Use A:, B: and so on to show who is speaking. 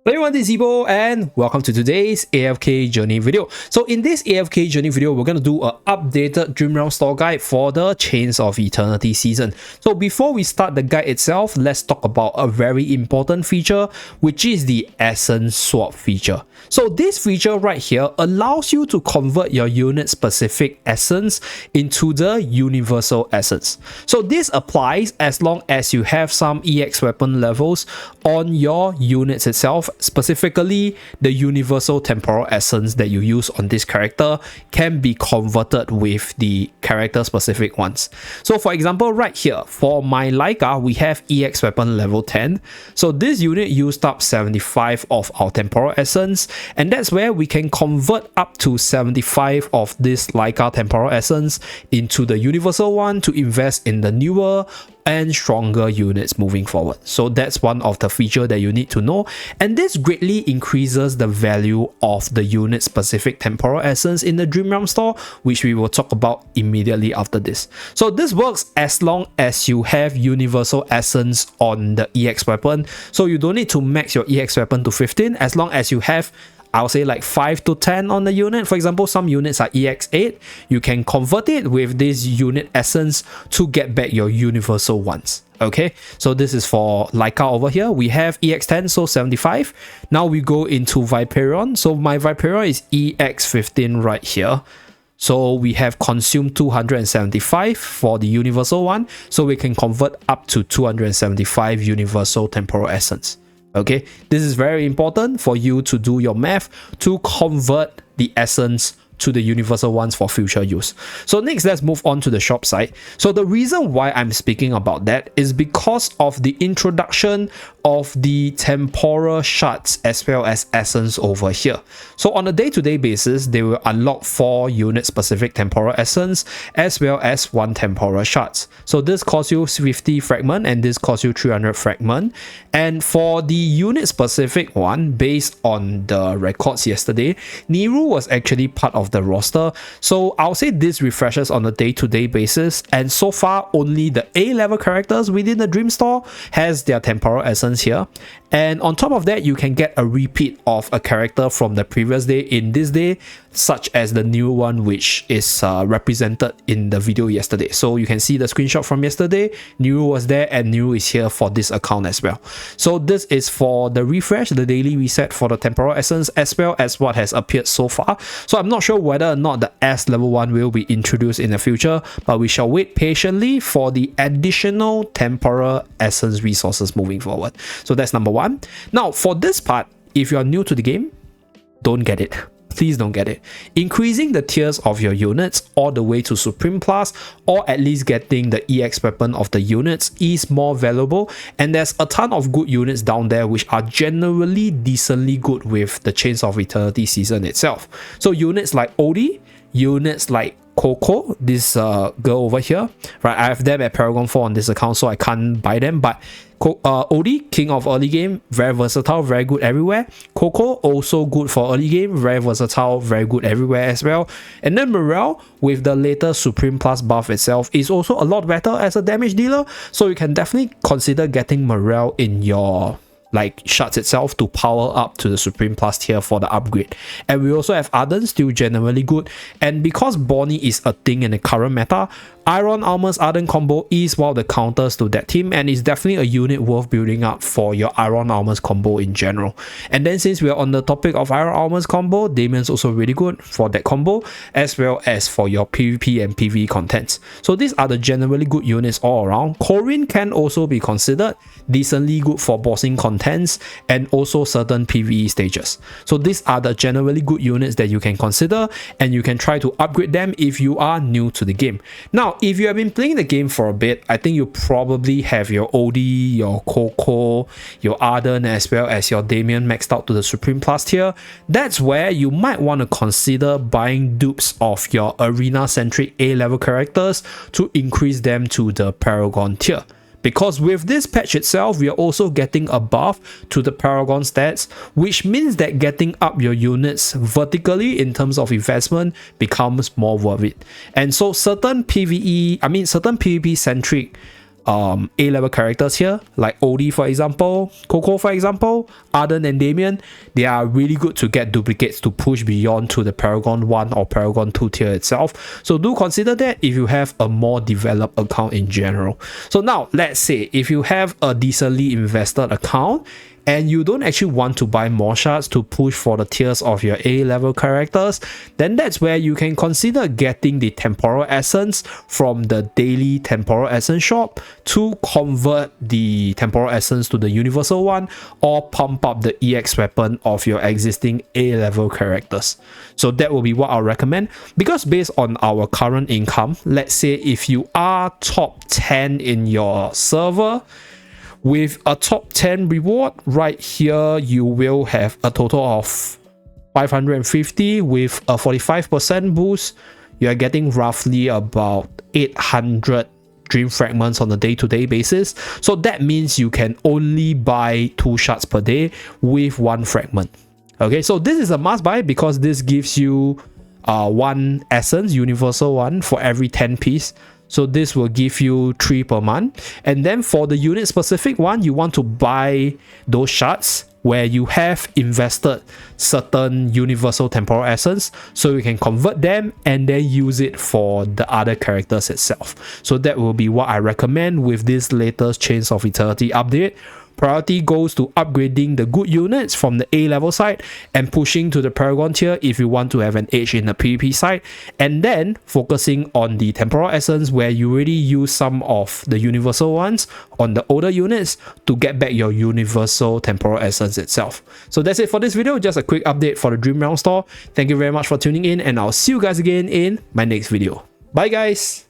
A: Hello everyone, this is Zeeebo and welcome to today's AFK journey video. So in this AFK journey video, we're going to do an updated Dream Realm store guide for the Chains of Eternity season. So before we start the guide itself, let's talk about a very important feature, which is the Essence Swap feature. So this feature right here allows you to convert your unit specific essence into the universal essence. So this applies as long as you have some EX weapon levels on your units itself. Specifically, the universal temporal essence that you use on this character can be converted with the character specific ones. So for example, right here for my Laika, we have EX weapon level 10. So this unit used up 75 of our temporal essence, and that's where we can convert up to 75 of this Laika temporal essence into the universal one to invest in the newer and stronger units moving forward. So that's one of the features that you need to know, and this greatly increases the value of the unit specific temporal essence in the Dream Realm store, which we will talk about immediately after this. So this works as long as you have universal essence on the EX weapon, so you don't need to max your EX weapon to 15 as long as you have, I'll say, like 5 to 10 on the unit. For example, some units are EX8. You can convert it with this unit essence to get back your universal ones. Okay, so this is for Laika over here. We have EX10, so 75. Now we go into Viperion. So my Viperion is EX15 right here. So we have consumed 275 for the universal one. So we can convert up to 275 universal temporal essence. Okay, this is very important for you to do your math to convert the essence to the universal ones for future use. So next, let's move on to the shop side. So the reason why I'm speaking about that is because of the introduction of the temporal shards as well as essence over here. So on a day-to-day basis, they will unlock 4 unit specific temporal essence as well as 1 temporal shards. So this costs you 50 fragment and this costs you 300 fragment. And for the unit specific one, based on the records yesterday, Niru was actually part of the roster. So I'll say this refreshes on a day-to-day basis, and so far only the A level characters within the Dream Store has their temporal essence here. And on top of that, you can get a repeat of a character from the previous day in this day, such as the new one which is represented in the video yesterday. So you can see the screenshot from yesterday. Niru was there and Niru is here for this account as well. So this is for the refresh, the daily reset for the temporal essence as well as what has appeared so far. So I'm not sure whether or not the S level 1 will be introduced in the future, but we shall wait patiently for the additional temporal essence resources moving forward. So that's number 1. Now for this part, if you are new to the game, don't get it. Please don't get it. Increasing the tiers of your units all the way to Supreme Plus, or at least getting the EX weapon of the units, is more valuable, and there's a ton of good units down there which are generally decently good with the Chains of Eternity season itself. So units like Odie, units like Coco, this girl over here, right? I have them at Paragon 4 on this account, so I can't buy them, but Odie, king of early game, very versatile, very good everywhere. Coco, also good for early game, very versatile, very good everywhere as well. And then Morel, with the latest Supreme Plus buff itself, is also a lot better as a damage dealer, so you can definitely consider getting Morel in your shards itself to power up to the Supreme Plus tier for the upgrade. And we also have Arden, still generally good, and because Bonnie is a thing in the current meta, Iron Armor's Arden combo is one of the counters to that team, and is definitely a unit worth building up for your Iron Armor's combo in general. And then since we are on the topic of Iron Armor's combo, Damien's also really good for that combo as well as for your PvP and PvE contents. So these are the generally good units all around. Corinne can also be considered decently good for bossing contents and also certain PvE stages. So these are the generally good units that you can consider, and you can try to upgrade them if you are new to the game. Now, if you have been playing the game for a bit, I think you probably have your Odie, your Coco, your Arden as well as your Damien maxed out to the Supreme Plus tier. That's where you might want to consider buying dupes of your arena-centric A-level characters to increase them to the Paragon tier. Because with this patch itself, we are also getting a buff to the Paragon stats, which means that getting up your units vertically in terms of investment becomes more worth it. And so certain PvP centric A-level characters here, like Odie for example, Coco for example, Arden and Damien. They are really good to get duplicates to push beyond to the Paragon 1 or Paragon 2 tier itself. So do consider that if you have a more developed account in general. So now let's say if you have a decently invested account and you don't actually want to buy more shards to push for the tiers of your A-level characters, then that's where you can consider getting the Temporal Essence from the daily Temporal Essence shop to convert the Temporal Essence to the Universal one, or pump up the EX weapon of your existing A-level characters. So that will be what I'll recommend, because based on our current income, let's say if you are top 10 in your server, with a top 10 reward right here, you will have a total of 550 with a 45% boost. You are getting roughly about 800 dream fragments on a day-to-day basis. So that means you can only buy 2 shards per day with 1 fragment. Okay, so this is a must buy because this gives you 1 essence, universal one, for every 10 piece. So this will give you 3 per month. And then for the unit specific one, you want to buy those shards where you have invested certain universal temporal essence, so you can convert them and then use it for the other characters itself. So that will be what I recommend with this latest Chains of Eternity update. Priority goes to upgrading the good units from the A-level side and pushing to the Paragon tier if you want to have an edge in the PvP side, and then focusing on the Temporal Essence where you already use some of the universal ones on the older units to get back your universal Temporal Essence itself. So that's it for this video, just a quick update for the Dream Realm store. Thank you very much for tuning in, and I'll see you guys again in my next video. Bye guys!